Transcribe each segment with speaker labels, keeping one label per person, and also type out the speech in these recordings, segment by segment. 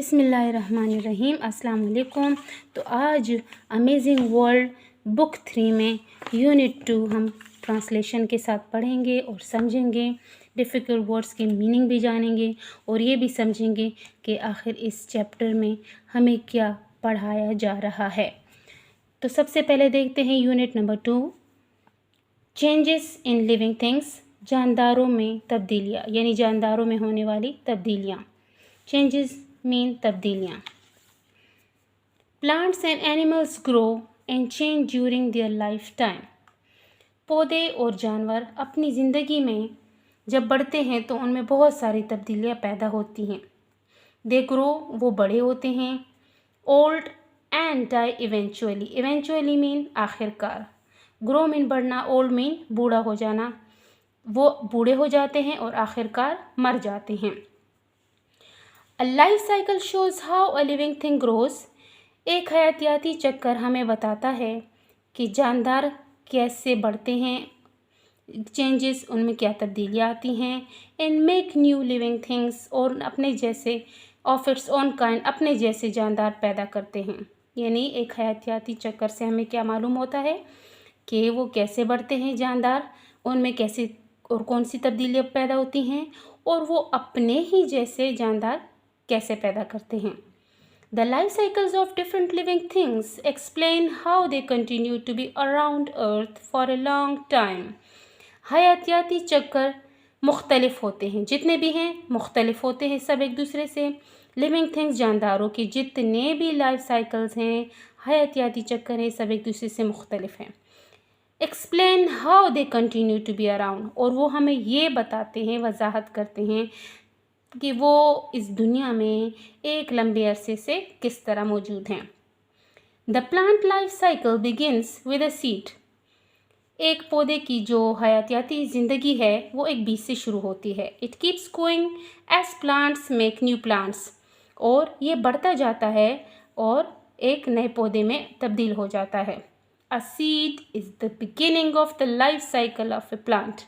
Speaker 1: बिस्मिल्लाहिर्रहमानिर्रहीम। अस्सलाम वालेकुम। तो आज अमेजिंग वर्ल्ड बुक 3 में यूनिट 2 हम ट्रांसलेशन के साथ पढ़ेंगे और समझेंगे, डिफ़िकल्ट वर्ड्स के मीनिंग भी जानेंगे और ये भी समझेंगे कि आखिर इस चैप्टर में हमें क्या पढ़ाया जा रहा है। तो सबसे पहले देखते हैं unit number 2, changes in living things, जानदारों में तब्दीलियाँ, यानी जानदारों में होने वाली तब्दीलियाँ। चेंजेस मीन तब्दीलियाँ। Plants and animals grow and change during their life time. पौधे और जानवर अपनी ज़िंदगी में जब बढ़ते हैं तो उनमें बहुत सारी तब्दीलियाँ पैदा होती हैं। दे ग्रो, वो बड़े होते हैं। Old and die eventually, eventually mean आखिरकार। ग्रो मीन बढ़ना, ओल्ड मीन बूढ़ा हो जाना, वो बूढ़े हो जाते हैं और आखिरकार मर जाते हैं। A life cycle shows how a living thing grows. एक हयातियाती चक्कर हमें बताता है कि जानदार कैसे बढ़ते हैं, चेंजेस उनमें क्या तब्दीलियाँ आती हैं। And make new living things, और अपने जैसे of its own kind, अपने जैसे जानदार पैदा करते हैं। यानी एक हयातियाती चक्कर से हमें क्या मालूम होता है कि वो कैसे बढ़ते हैं जानदार, उनमें कैसे और कौन सी तब्दीलियाँ पैदा होती हैं और वो अपने ही जैसे जानदार कैसे पैदा करते हैं। The life cycles of different living things explain how they continue to be around Earth for a long time. हयातियाती चक्कर मुख्तलिफ होते हैं, जितने भी हैं मुख्तलिफ होते हैं सब एक दूसरे से। लिविंग थिंग्स, जानदारों के जितने भी लाइफ साइकिल्स हैं, हयातियाती चक्कर हैं, सब एक दूसरे से मुख्तलिफ हैं। Explain how they continue to be around, और वो हमें ये बताते हैं, वजाहत करते हैं कि वो इस दुनिया में एक लंबे अरसे से किस तरह मौजूद हैं। The plant life cycle begins with a seed. एक पौधे की जो हयातियाती ज़िंदगी है वो एक बीज से शुरू होती है। It keeps going as plants make new plants, और ये बढ़ता जाता है और एक नए पौधे में तब्दील हो जाता है। A seed is the beginning of the life cycle of a plant.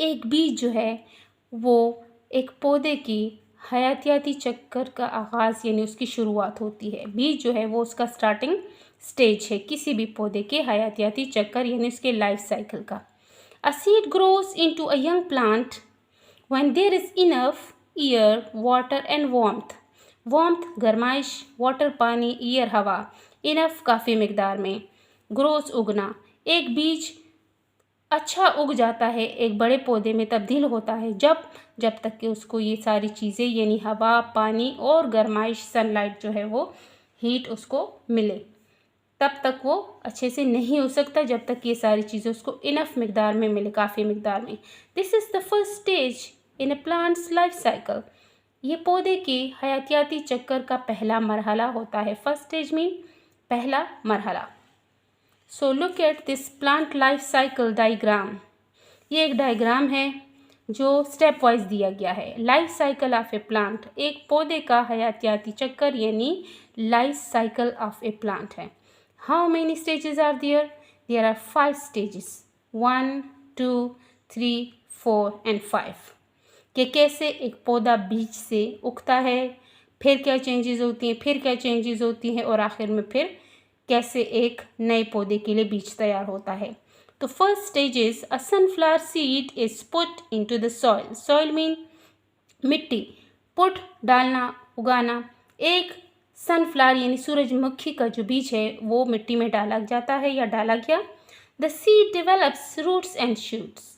Speaker 1: एक बीज जो है वो एक पौधे की हयातियाती चक्कर का आगाज़, यानी उसकी शुरुआत होती है। बीज जो है वो उसका स्टार्टिंग स्टेज है किसी भी पौधे के हयातियाती चक्कर, यानी उसके लाइफ साइकिल का। A seed grows into a young plant when there is enough air, water and warmth. Warmth गरमाइश, वाटर पानी, एयर हवा, इनफ काफ़ी मिकदार में, ग्रोज उगना। एक बीज अच्छा उग जाता है, एक बड़े पौधे में तब्दील होता है जब तक कि उसको ये सारी चीज़ें, यानी हवा, पानी और गरमाइश, सनलाइट जो है वो हीट उसको मिले, तब तक वो अच्छे से नहीं हो सकता जब तक ये सारी चीज़ें उसको इनफ मिकदार में मिले, काफ़ी मिकदार में। This is the first stage in A plants life cycle. ये पौधे की हयातियाती चक्कर का पहला मरहला होता है। फर्स्ट स्टेज मीन पहला मरहला। So look at this plant life cycle diagram. ये एक डायग्राम है जो स्टेप वाइज दिया गया है। Life cycle of a plant, एक पौधे का हयातियाती चक्कर यानी life cycle of a plant है। How many stages are there? There are 5 stages, 1, 2, 3, 4 and 5। कि कैसे एक पौधा बीज से उगता है, फिर क्या चेंजेस होती हैं, फिर क्या चेंजेस होती हैं, और आखिर में फिर कैसे एक नए पौधे के लिए बीज तैयार होता है। तो first stage is a sunflower seed is put into the soil. Soil mean मिट्टी, पुट डालना, उगाना। एक सनफ्लावर यानी सूरजमुखी का जो बीज है वो मिट्टी में डाला जाता है या डाला गया। The seed develops roots and shoots.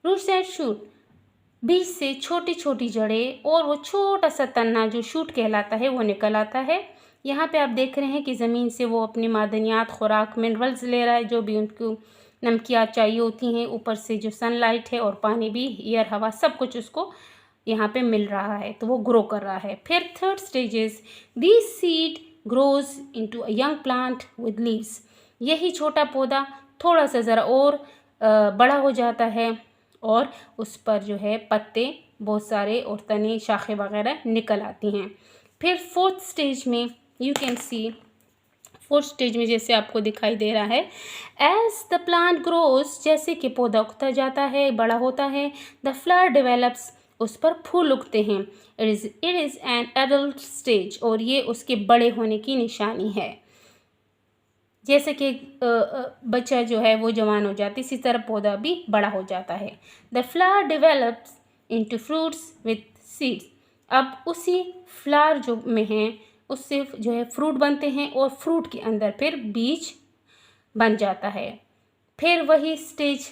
Speaker 1: Roots and shoot, बीज से छोटी छोटी जड़ें और वो छोटा सा तन्ना जो शूट कहलाता है वो निकल आता है। यहाँ पे आप देख रहे हैं कि ज़मीन से वो अपनी मादनियात, खुराक, मिनरल्स ले रहा है, जो भी उनको नमकियात चाहिए होती हैं। ऊपर से जो सनलाइट है और पानी भी, एयर, हवा, सब कुछ उसको यहाँ पे मिल रहा है, तो वो ग्रो कर रहा है। फिर third stages, this seed grows into a young plant with leaves. यही छोटा पौधा थोड़ा सा ज़रा और बड़ा हो जाता है और उस पर जो है पत्ते बहुत सारे और तने, शाखें वगैरह निकल आती हैं। फिर फोर्थ स्टेज में you can see, fourth stage में जैसे आपको दिखाई दे रहा है, एज द प्लांट ग्रोज, जैसे कि पौधा उगता जाता है, बड़ा होता है, द फ्लावर डेवलप्स, उस पर फूल उगते हैं। It is an adult stage, और ये उसके बड़े होने की निशानी है। जैसे कि बच्चा जो है वो जवान हो जाती है, इसी तरह पौधा भी बड़ा हो जाता है। The flower develops into fruits with seeds. अब उसी फ्लावर जो में है उससे जो है फ्रूट बनते हैं, और फ्रूट के अंदर फिर बीज बन जाता है। फिर वही स्टेज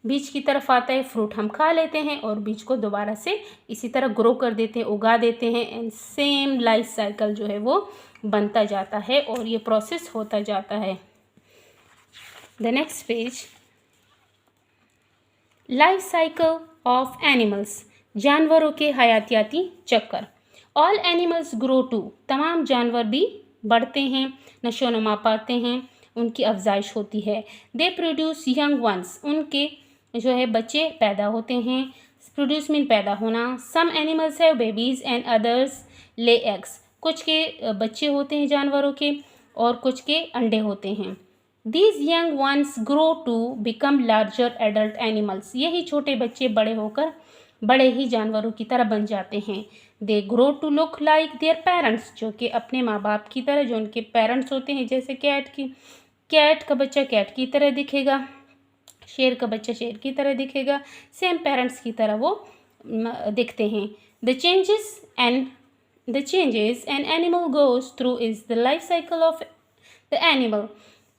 Speaker 1: बीज की तरफ आता है, फ्रूट हम खा लेते हैं और बीज को दोबारा से इसी तरह ग्रो कर देते हैं, उगा देते हैं, एंड सेम लाइफ साइकिल जो है वो बनता जाता है और ये प्रोसेस होता जाता है। The next page, life cycle of animals. जानवरों के हयातियाती चक्कर। All animals grow too. तमाम जानवर भी बढ़ते हैं, नशोनुमा पाते हैं, उनकी अफजाइश होती है। They produce young ones. उनके जो है बच्चे पैदा होते हैं। प्रोड्यूस मीन पैदा होना। Some animals have babies and others lay eggs. कुछ के बच्चे होते हैं जानवरों के, और कुछ के अंडे होते हैं। These young ones grow to become larger adult animals. यही छोटे बच्चे बड़े होकर बड़े ही जानवरों की तरह बन जाते हैं। They grow to look like their parents. जो कि अपने माँ बाप की तरह, जो उनके पेरेंट्स होते हैं, जैसे कैट का बच्चा कैट की तरह दिखेगा, शेर का बच्चा शेर की तरह दिखेगा, सेम पेरेंट्स की तरह वो दिखते हैं। The changes an animal goes through is the life cycle of the animal.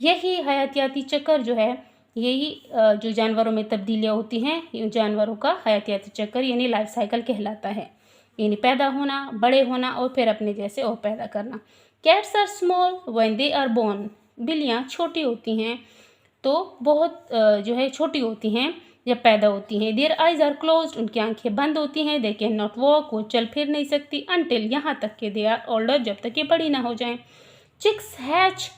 Speaker 1: यही हयातियाती चक्कर जो है, यही जो जानवरों में तब्दीलियाँ होती हैं, जानवरों का हयातियाती चक्कर यानी लाइफ साइकिल कहलाता है। यानी पैदा होना, बड़े होना, और फिर अपने जैसे और पैदा करना। Cats are small when they are born. बिल्लियाँ छोटी होती हैं तो बहुत जो है छोटी होती हैं जब पैदा होती हैं। Their eyes are closed. उनकी आंखें बंद होती हैं। They can not walk. वो चल फिर नहीं सकती। अनटिल, यहाँ तक कि दे आर ओल्डर, जब तक ये बड़ी ना हो जाएं। चिक्स हैच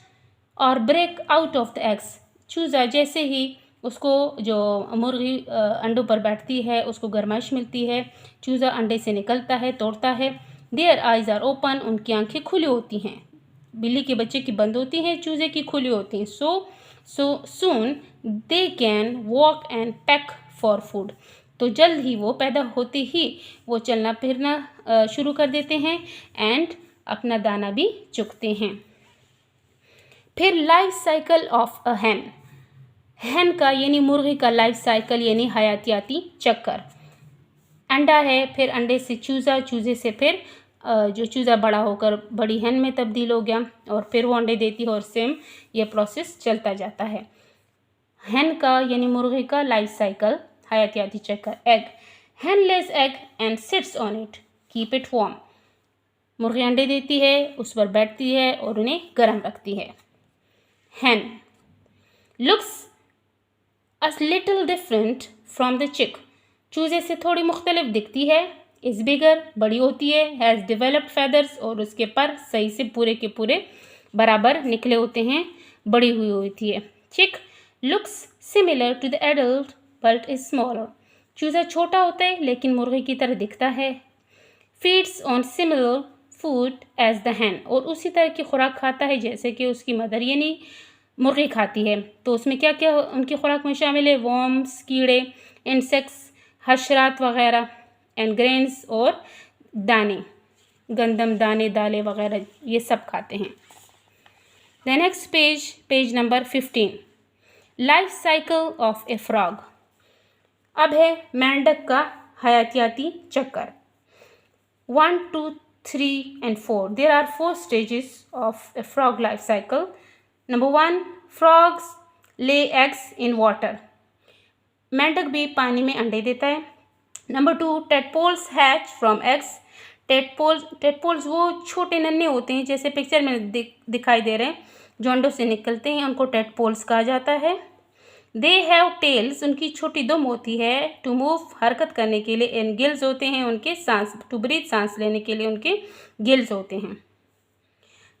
Speaker 1: और break out of the eggs. चूज़ा जैसे ही उसको, जो मुर्गी अंडों पर बैठती है, उसको गर्माइश मिलती है, चूज़ा अंडे से निकलता है, तोड़ता है। Their eyes are open. उनकी आंखें खुली होती हैं। बिल्ली के बच्चे की बंद होती हैं, चूज़े की खुली होती हैं। So soon they can walk and peck for food. तो जल्द ही वो पैदा होते ही वो चलना फिरना शुरू कर देते हैं, एंड अपना दाना भी चुगते हैं। फिर लाइफ साइकिल ऑफ अ हैन का यानी मुर्गी का लाइफ साइकिल यानी हयातियाती चक्कर। अंडा है, फिर अंडे से चूज़ा, चूज़े से फिर जो चूज़ा बड़ा होकर बड़ी हैन में तब्दील हो गया, और फिर वो अंडे देती है, और सेम ये प्रोसेस चलता जाता है। हैन का यानी मुर्गी का लाइफ साइकिल हयातियाती चक्कर। Egg. Hen lays egg and sits on it, keep it warm. मुर्गी अंडे देती है, उस पर बैठती है और उन्हें गर्म रखती है। Hen looks a little different from the chick. चूज़े से थोड़ी मुख्तलिफ दिखती है। इज़ बिगर, बड़ी होती है। हैज़ डेवलप्ड फेदर्स, और उसके पर सही से पूरे के पूरे बराबर निकले होते हैं, बड़ी हुई होती है। Chick looks similar to the adult but is smaller. चूज़ा छोटा होता है लेकिन मुर्गी की तरह दिखता है। Feeds on similar food as the hen, और उसी तरह की खुराक खाता है जैसे कि उसकी मदर यानी मुर्गी खाती है। तो उसमें क्या क्या उनकी खुराक में शामिल है? वॉर्म्स, कीड़े, इंसेक्ट्स, हशरात वगैरह, एंड ग्रेन्स और दाने, गंदम दाने, दालें वगैरह, ये सब खाते हैं। The next page number 15, life cycle of A frog. अब है मेंढक का हयातियाती चक्कर। 1, 2, 3 and 4. There are 4 stages of a frog life cycle. Number 1, frogs lay eggs in water. मेंढक भी पानी में अंडे देता है। Number 2, tadpoles hatch from eggs. Tadpoles वो छोटे नन्हे होते हैं, जैसे पिक्चर में दिखाई दे रहे हैं, जो अंडों से निकलते हैं, उनको टेडपोल्स कहा जाता है। दे हैव टेल्स, उनकी छोटी दुम होती है, टू मूव, हरकत करने के लिए, एंड गिल्स होते हैं उनके, सांस टू ब्रीथ, सांस लेने के लिए उनके गिल्स होते हैं।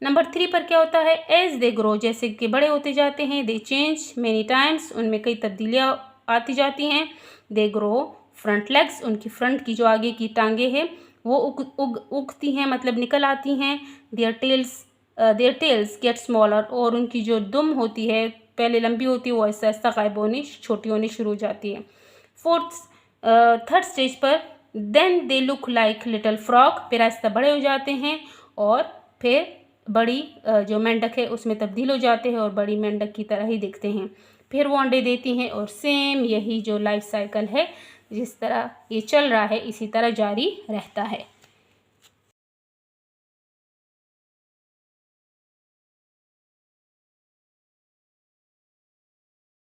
Speaker 1: नंबर 3 पर क्या होता है? एज दे ग्रो, जैसे कि बड़े होते जाते हैं, दे चेंज मेनी टाइम्स, उनमें कई तब्दीलियाँ आती जाती हैं। दे ग्रो फ्रंट लेग्स, उनकी फ्रंट की जो आगे की टांगे हैं वो उगती हैं, मतलब निकल आती हैं। देयर टेल्स गेट स्मॉलर, और उनकी जो दुम होती है पहले लंबी होती है, वो आहिस्ता आहिस्ता गायब होनी, छोटी होनी शुरू हो जाती है। थर्ड स्टेज पर then they look like little frog, फिर आहिस्ता बड़े हो जाते हैं और फिर बड़ी जो मेंढक है उसमें तब्दील हो जाते हैं और बड़ी मेंढक की तरह ही दिखते हैं। फिर वो अंडे देती हैं और सेम यही जो लाइफ साइकिल है जिस तरह ये चल रहा है इसी तरह जारी रहता है।